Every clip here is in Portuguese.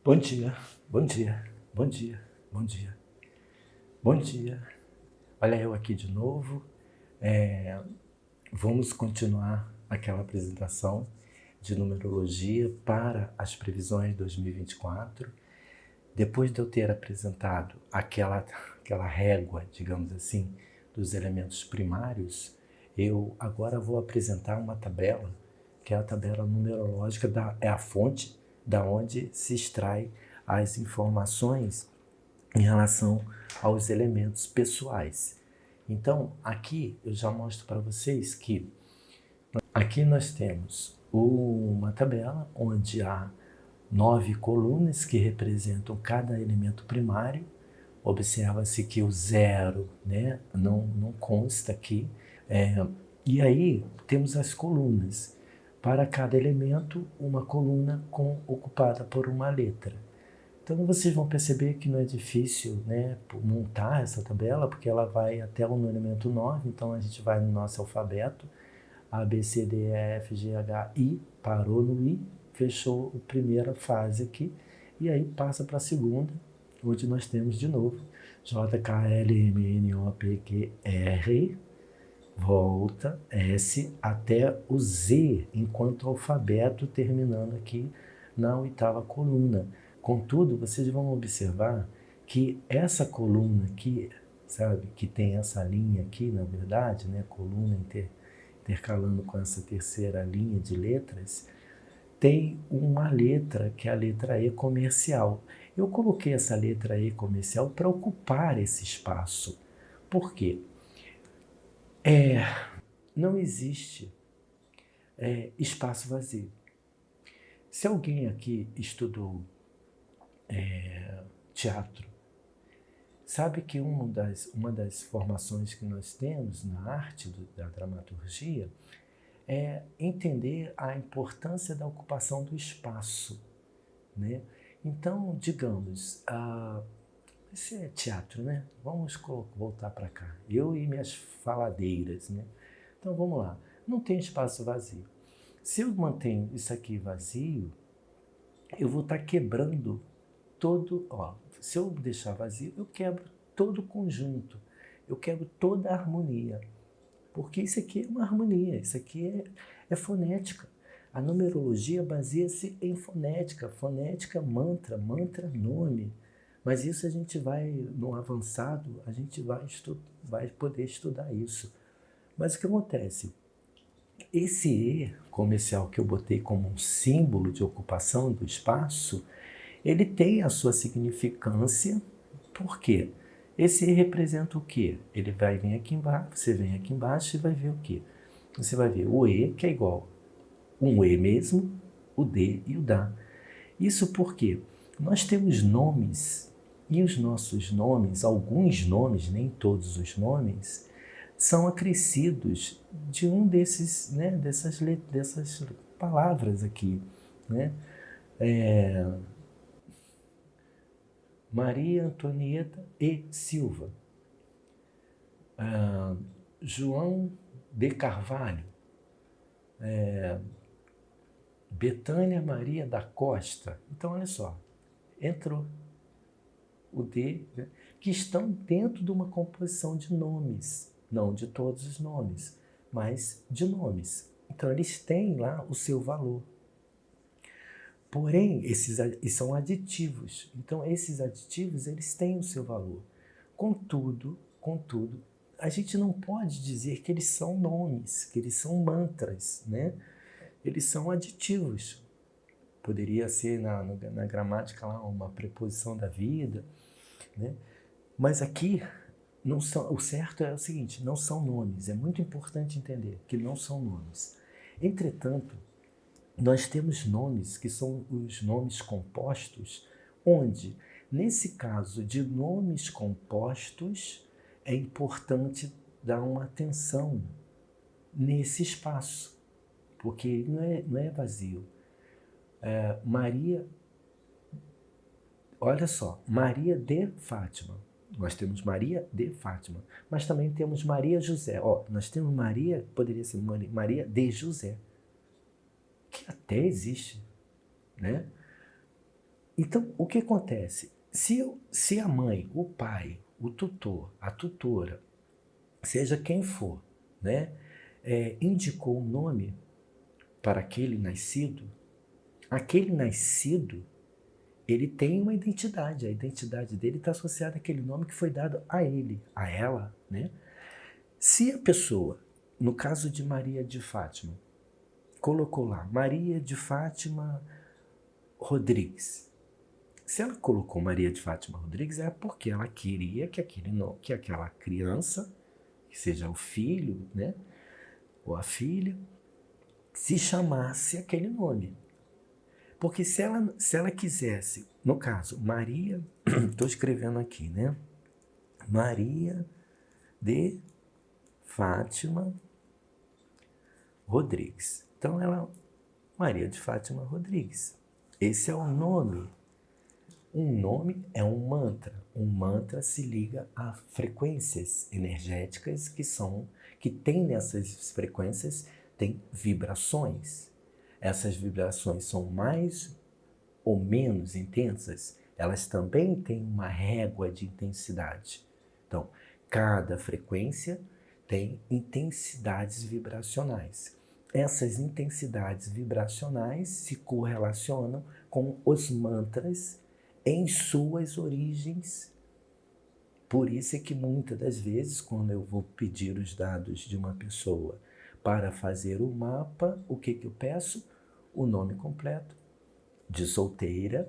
Bom dia, bom dia, bom dia, bom dia, bom dia. Olha eu aqui de novo. Vamos continuar aquela apresentação de numerologia para as previsões de 2024. Depois de eu ter apresentado aquela régua, digamos assim, dos elementos primários, eu agora vou apresentar uma tabela, que é a tabela numerológica, é a fonte da onde se extrai as informações em relação aos elementos pessoais. Então, aqui eu já mostro para vocês que aqui nós temos uma tabela onde há 9 colunas que representam cada elemento primário. Observa-se que o 0, né, não consta aqui. E aí temos as colunas. Para cada elemento, uma coluna ocupada por uma letra. Então vocês vão perceber que não é difícil, né, montar essa tabela, porque ela vai até o elemento 9, então a gente vai no nosso alfabeto, A, B, C, D, E, F, G, H, I, parou no I, fechou a primeira fase aqui, e aí passa para a segunda, onde nós temos de novo J, K, L, M, N, O, P, Q, R, volta, S, até o Z, enquanto alfabeto, terminando aqui na 8ª coluna. Contudo, vocês vão observar que essa coluna aqui, sabe, que tem essa linha aqui, na verdade, né, coluna intercalando com essa terceira linha de letras, tem uma letra, que é a letra E comercial. Eu coloquei essa letra E comercial para ocupar esse espaço. Por quê? Não existe espaço vazio. Se alguém aqui estudou teatro, sabe que uma das formações que nós temos na arte da dramaturgia é entender a importância da ocupação do espaço, né? Então, digamos, esse é teatro, né? Vamos voltar para cá. Eu e minhas faladeiras, né? Então, vamos lá. Não tem espaço vazio. Se eu mantenho isso aqui vazio, eu vou estar quebrando todo... se eu deixar vazio, eu quebro todo o conjunto. Eu quebro toda a harmonia. Porque isso aqui é uma harmonia, isso aqui é fonética. A numerologia baseia-se em fonética. Fonética, mantra, nome. Mas isso a gente vai, no avançado, a gente vai poder estudar isso. Mas o que acontece? Esse E comercial que eu botei como um símbolo de ocupação do espaço, ele tem a sua significância. Por quê? Esse E representa o quê? Ele vai vir aqui embaixo, você vem aqui embaixo e vai ver o quê? Você vai ver o E, que é igual um E mesmo, o D e o DA. Isso porque nós temos nomes, e os nossos nomes, alguns nomes, nem todos os nomes, são acrescidos de um desses, né, dessas palavras aqui, né? Maria Antonieta e Silva, João de Carvalho, Betânia Maria da Costa. Então, olha só, entrou o D, né, que estão dentro de uma composição de nomes, não de todos os nomes, mas de nomes. Então, eles têm lá o seu valor. Porém, esses são aditivos. Então, esses aditivos, eles têm o seu valor. Contudo, a gente não pode dizer que eles são nomes, que eles são mantras, né? Eles são aditivos. Poderia ser na gramática lá uma preposição da vida, né? Mas aqui, não são, o certo é o seguinte, não são nomes. É muito importante entender que não são nomes. Entretanto, nós temos nomes que são os nomes compostos, onde, nesse caso de nomes compostos, é importante dar uma atenção nesse espaço, porque ele não é vazio. Maria, olha só, Maria de Fátima. Nós temos Maria de Fátima, mas também temos Maria José. Nós temos Maria, poderia ser Maria de José, que até existe, né? Então, o que acontece? Se a mãe, o pai, o tutor, a tutora, seja quem for, né, indicou o nome para aquele nascido, ele tem uma identidade. A identidade dele está associada àquele nome que foi dado a ele, a ela, né? Se a pessoa, no caso de Maria de Fátima, colocou lá Maria de Fátima Rodrigues. Se ela colocou Maria de Fátima Rodrigues, é porque ela queria que aquela criança, que seja o filho, né, ou a filha, se chamasse aquele nome. Porque se ela quisesse, no caso, Maria, estou escrevendo aqui, né? Maria de Fátima Rodrigues. Então ela, Maria de Fátima Rodrigues. Esse é o nome. Um nome é um mantra. Um mantra se liga a frequências energéticas que tem nessas frequências, tem vibrações. Essas vibrações são mais ou menos intensas, elas também têm uma régua de intensidade. Então, cada frequência tem intensidades vibracionais. Essas intensidades vibracionais se correlacionam com os mantras em suas origens. Por isso é que muitas das vezes, quando eu vou pedir os dados de uma pessoa para fazer o mapa, o que eu peço? O nome completo, de solteira,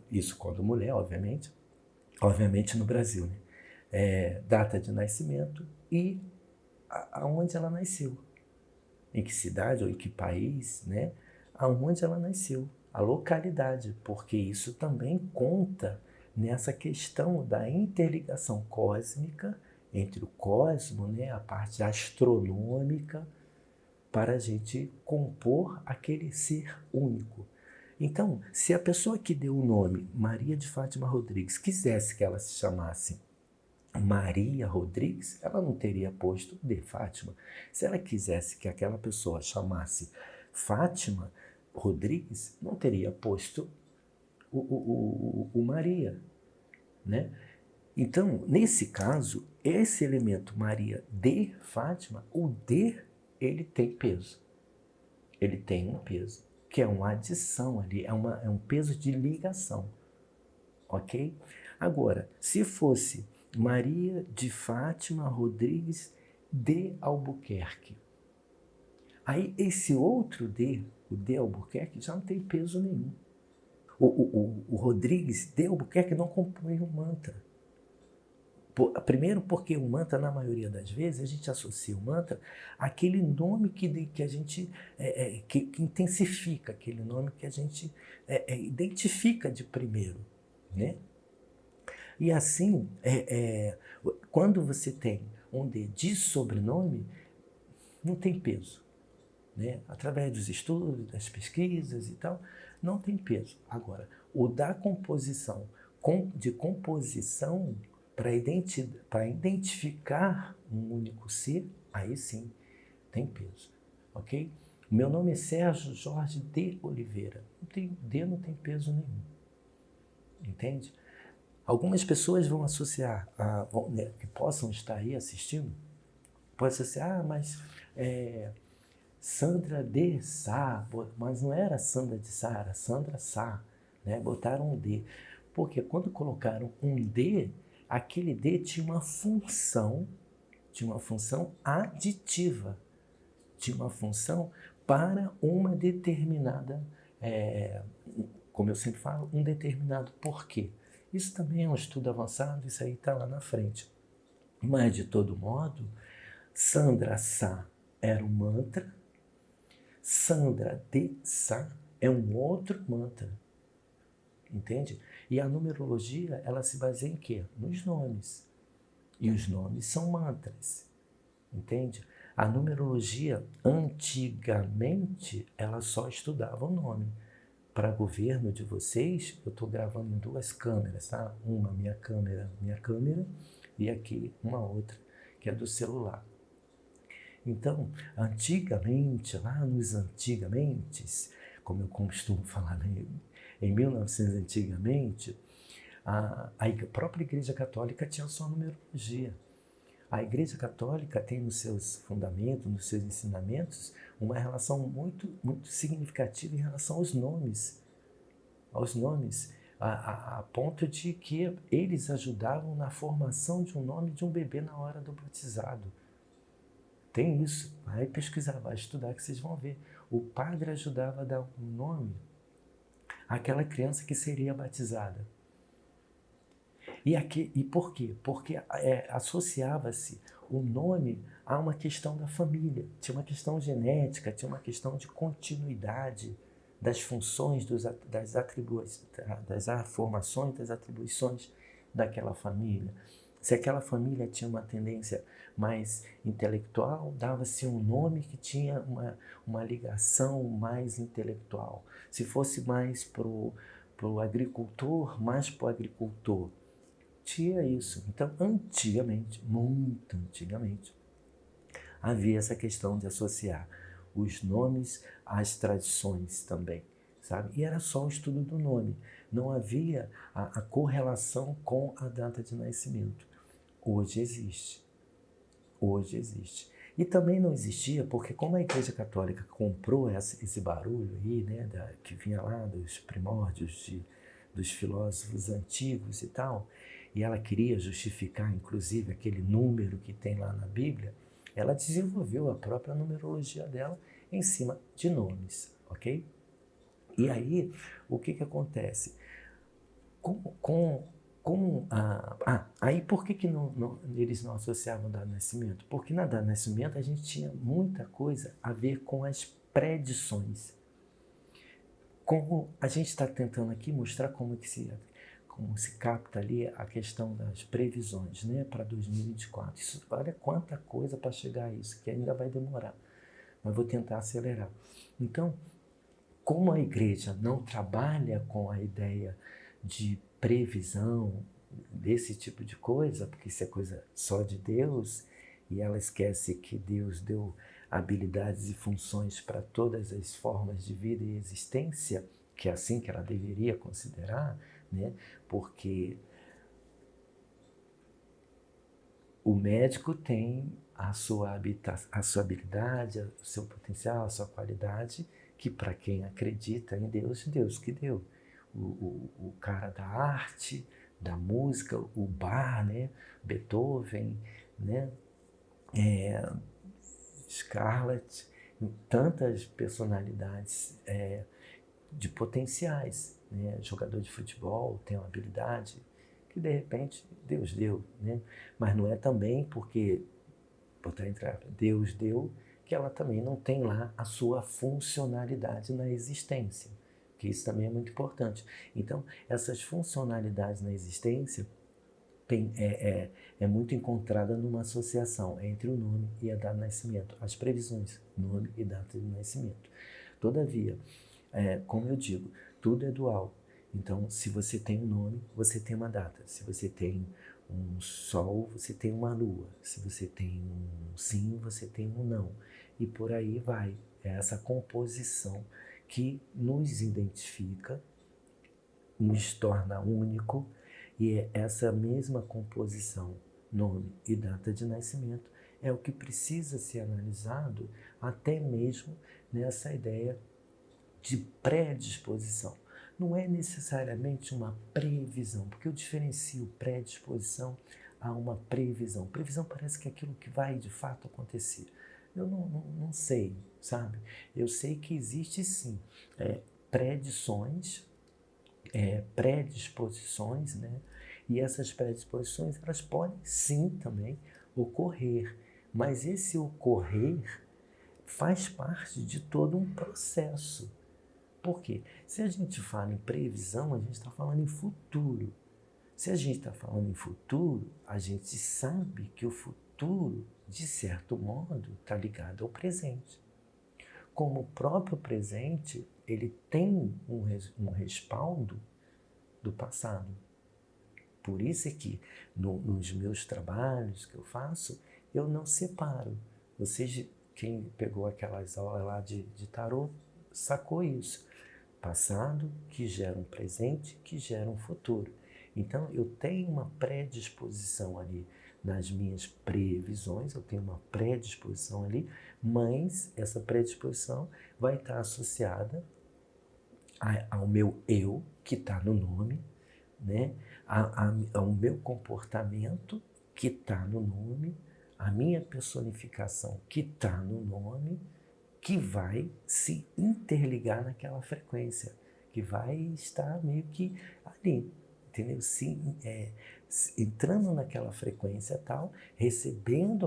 isso quando mulher, obviamente no Brasil, né? Data de nascimento e aonde ela nasceu, em que cidade ou em que país, né? Aonde ela nasceu, a localidade, porque isso também conta nessa questão da interligação cósmica entre o cosmo, né? A parte astronômica, para a gente compor aquele ser único. Então, se a pessoa que deu o nome Maria de Fátima Rodrigues quisesse que ela se chamasse Maria Rodrigues, ela não teria posto de Fátima. Se ela quisesse que aquela pessoa chamasse Fátima Rodrigues, não teria posto o Maria, né? Então, nesse caso, esse elemento Maria de Fátima, o de, ele tem peso. Ele tem um peso, que é uma adição ali, é um peso de ligação, ok? Agora, se fosse Maria de Fátima Rodrigues de Albuquerque, aí esse outro D, o de Albuquerque, já não tem peso nenhum. O Rodrigues de Albuquerque não compõe um mantra. Primeiro porque o mantra, na maioria das vezes, a gente associa o mantra àquele nome que a gente que intensifica, aquele nome que a gente identifica de primeiro, né? E assim, quando você tem um D de sobrenome, não tem peso, né? Através dos estudos, das pesquisas e tal, não tem peso. Agora, o da composição, de composição para identificar um único ser, aí sim tem peso, ok? Meu nome é Sérgio Jorge de Oliveira. D não tem peso nenhum, entende? Algumas pessoas vão associar, né, que possam estar aí assistindo, pode associar, mas Sandra de Sá, mas não era Sandra de Sá, era Sandra Sá, né? Botaram um D. Porque quando colocaram um D, aquele D tinha uma função aditiva, tinha uma função para uma determinada, como eu sempre falo, um determinado porquê. Isso também é um estudo avançado, isso aí está lá na frente. Mas, de todo modo, Sandra Sá era um mantra, Sandra de Sá é um outro mantra, entende? E a numerologia, ela se baseia em quê? Nos nomes. E os nomes são mantras, entende? A numerologia, antigamente, ela só estudava o nome. Para governo de vocês, eu estou gravando em duas câmeras, tá? Uma, minha câmera, e aqui uma outra, que é do celular. Então, antigamente, lá nos antigamente, como eu costumo falar, né? Em 1900 antigamente, a própria Igreja Católica tinha sua numerologia. A Igreja Católica tem nos seus fundamentos, nos seus ensinamentos, uma relação muito, muito significativa em relação aos nomes, a ponto de que eles ajudavam na formação de um nome de um bebê na hora do batizado. Tem isso, vai pesquisar, vai estudar que vocês vão ver. O padre ajudava a dar um nome àquela criança que seria batizada. E por quê? Porque associava-se o nome a uma questão da família. Tinha uma questão genética, tinha uma questão de continuidade das funções, das formações, das atribuições daquela família. Se aquela família tinha uma tendência mais intelectual, dava-se um nome que tinha uma ligação mais intelectual. Se fosse mais para o agricultor, mais para o agricultor. Tinha isso. Então, antigamente, muito antigamente, havia essa questão de associar os nomes às tradições também, sabe? E era só o estudo do nome. Não havia a correlação com a data de nascimento. Hoje existe. Hoje existe. E também não existia porque como a Igreja Católica comprou esse barulho aí, né, que vinha lá dos primórdios dos filósofos antigos e tal, e ela queria justificar, inclusive, aquele número que tem lá na Bíblia, ela desenvolveu a própria numerologia dela em cima de nomes, ok? E aí, o que acontece? Aí por que eles não associavam data de nascimento? Porque na data de nascimento a gente tinha muita coisa a ver com as predições. Como a gente está tentando aqui mostrar como se capta ali a questão das previsões, né, para 2024. Isso, olha quanta coisa para chegar a isso, que ainda vai demorar, mas vou tentar acelerar. Então, como a igreja não trabalha com a ideia de previsão desse tipo de coisa, porque isso é coisa só de Deus, e ela esquece que Deus deu habilidades e funções para todas as formas de vida e existência, que é assim que ela deveria considerar, né? Porque o médico tem a sua habilidade, o seu potencial, a sua qualidade, que para quem acredita em Deus, Deus que deu. O cara da arte, da música, o Bach, né? Beethoven, né? Scarlett, tantas personalidades de potenciais, né? Jogador de futebol tem uma habilidade que de repente Deus deu, né? Mas não é também porque, botar entre aspas, Deus deu, que ela também não tem lá a sua funcionalidade na existência, que isso também é muito importante. Então, essas funcionalidades na existência é muito encontrada numa associação entre o nome e a data de nascimento, as previsões, nome e data de nascimento. Todavia, como eu digo, tudo é dual. Então, se você tem um nome, você tem uma data. Se você tem um sol, você tem uma lua. Se você tem um sim, você tem um não. E por aí vai. É essa composição que nos identifica, nos torna único, e é essa mesma composição, nome e data de nascimento, é o que precisa ser analisado até mesmo nessa ideia de predisposição. Não é necessariamente uma previsão, porque eu diferencio predisposição a uma previsão. Previsão parece que é aquilo que vai de fato acontecer. Eu não sei, sabe? Eu sei que existe sim predições, predisposições, né? E essas predisposições, elas podem sim também ocorrer, mas esse ocorrer faz parte de todo um processo. Por quê? Se a gente fala em previsão, a gente está falando em futuro. Se a gente está falando em futuro, a gente sabe que o futuro, de certo modo, está ligado ao presente. Como o próprio presente, ele tem um respaldo do passado. Por isso é que nos meus trabalhos que eu faço, eu não separo. Vocês, quem pegou aquelas aulas lá de tarô, sacou isso. passado, que gera um presente, que gera um futuro. Então, eu tenho uma predisposição ali nas minhas previsões, eu tenho uma predisposição ali, mas essa predisposição vai estar associada ao meu eu, que está no nome, né? Ao meu comportamento, que está no nome, a minha personificação, que está no nome, que vai se interligar naquela frequência, que vai estar meio que ali, entendeu? Entrando naquela frequência tal, recebendo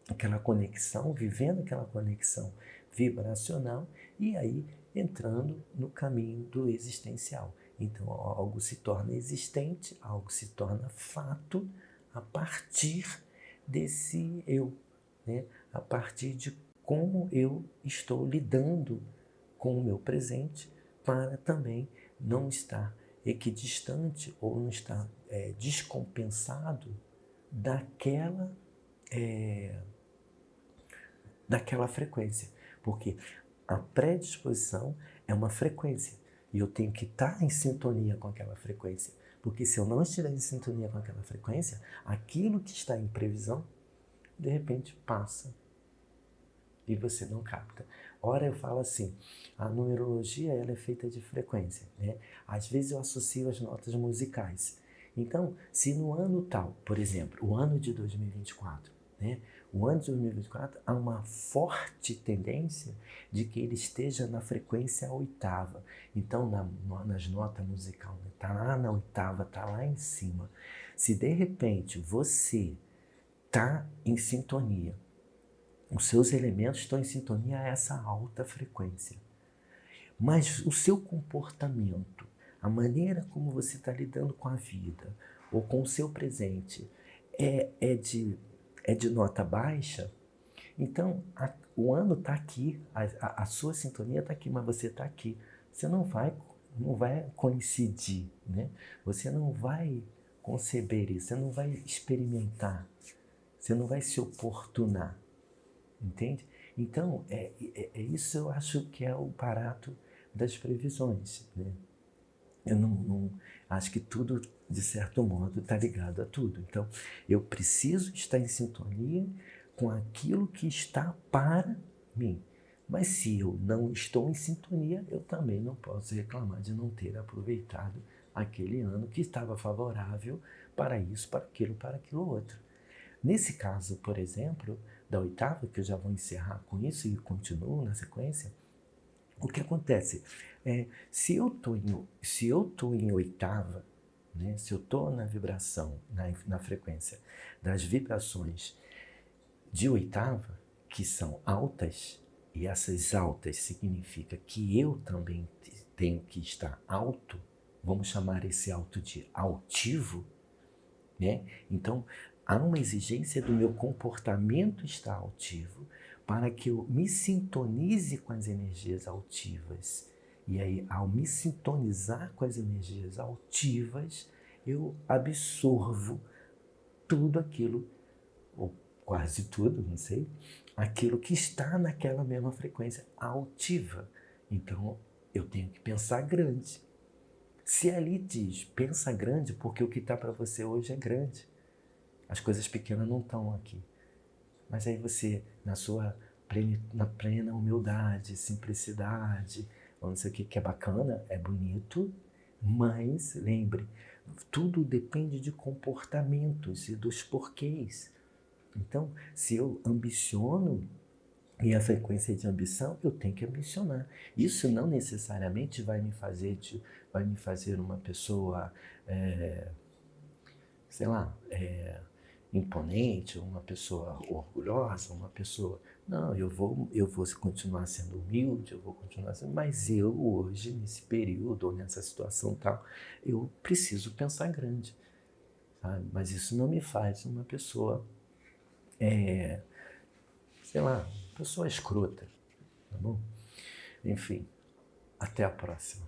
aquela conexão, vivendo aquela conexão vibracional e aí entrando no caminho do existencial. Então, algo se torna existente, algo se torna fato a partir desse eu, né? A partir de como eu estou lidando com o meu presente para também não estar equidistante ou não estar descompensado daquela frequência, porque a predisposição é uma frequência e eu tenho que estar em sintonia com aquela frequência, porque se eu não estiver em sintonia com aquela frequência, aquilo que está em previsão, de repente passa e você não capta. Ora, eu falo assim, a numerologia ela é feita de frequência, né? Às vezes eu associo as notas musicais. Então, se no ano tal, por exemplo, o ano de 2024, né? O ano de 2024 há uma forte tendência de que ele esteja na frequência oitava. Então, nas notas musicais, está lá na oitava, está lá em cima. Se de repente você está em sintonia, os seus elementos estão em sintonia a essa alta frequência, mas o seu comportamento, a maneira como você está lidando com a vida ou com o seu presente é de nota baixa, então o ano está aqui, a sua sintonia está aqui, mas você está aqui. Você não vai coincidir, né? Você não vai conceber isso, você não vai experimentar, você não vai se oportunar, entende? Então, isso eu acho que é o barato das previsões, né? Eu não acho que tudo, de certo modo, está ligado a tudo. Então, eu preciso estar em sintonia com aquilo que está para mim. Mas se eu não estou em sintonia, eu também não posso reclamar de não ter aproveitado aquele ano que estava favorável para isso, para aquilo outro. Nesse caso, por exemplo, da oitava, que eu já vou encerrar com isso e continuo na sequência, o que acontece? Se eu estou em oitava, né, se eu estou na vibração, na frequência das vibrações de oitava, que são altas, e essas altas significa que eu também tenho que estar alto, vamos chamar esse alto de altivo, né? Então, há uma exigência do meu comportamento estar altivo para que eu me sintonize com as energias altivas. E aí, ao me sintonizar com as energias altivas, eu absorvo tudo aquilo, ou quase tudo, não sei, aquilo que está naquela mesma frequência altiva. Então, eu tenho que pensar grande. Se ali diz, pensa grande, porque o que está para você hoje é grande. As coisas pequenas não estão aqui. Mas aí você, na plena humildade, simplicidade, ou não sei o que é bacana, é bonito, mas lembre, tudo depende de comportamentos e dos porquês. Então, se eu ambiciono, e a frequência de ambição, eu tenho que ambicionar. Isso não necessariamente vai me fazer uma pessoa, sei lá, imponente, uma pessoa orgulhosa, uma pessoa... Não, eu vou continuar sendo humilde, eu vou continuar sendo... Mas eu hoje, nesse período, ou nessa situação tal, eu preciso pensar grande, sabe? Mas isso não me faz uma pessoa, sei lá, pessoa escrota, tá bom? Enfim, até a próxima.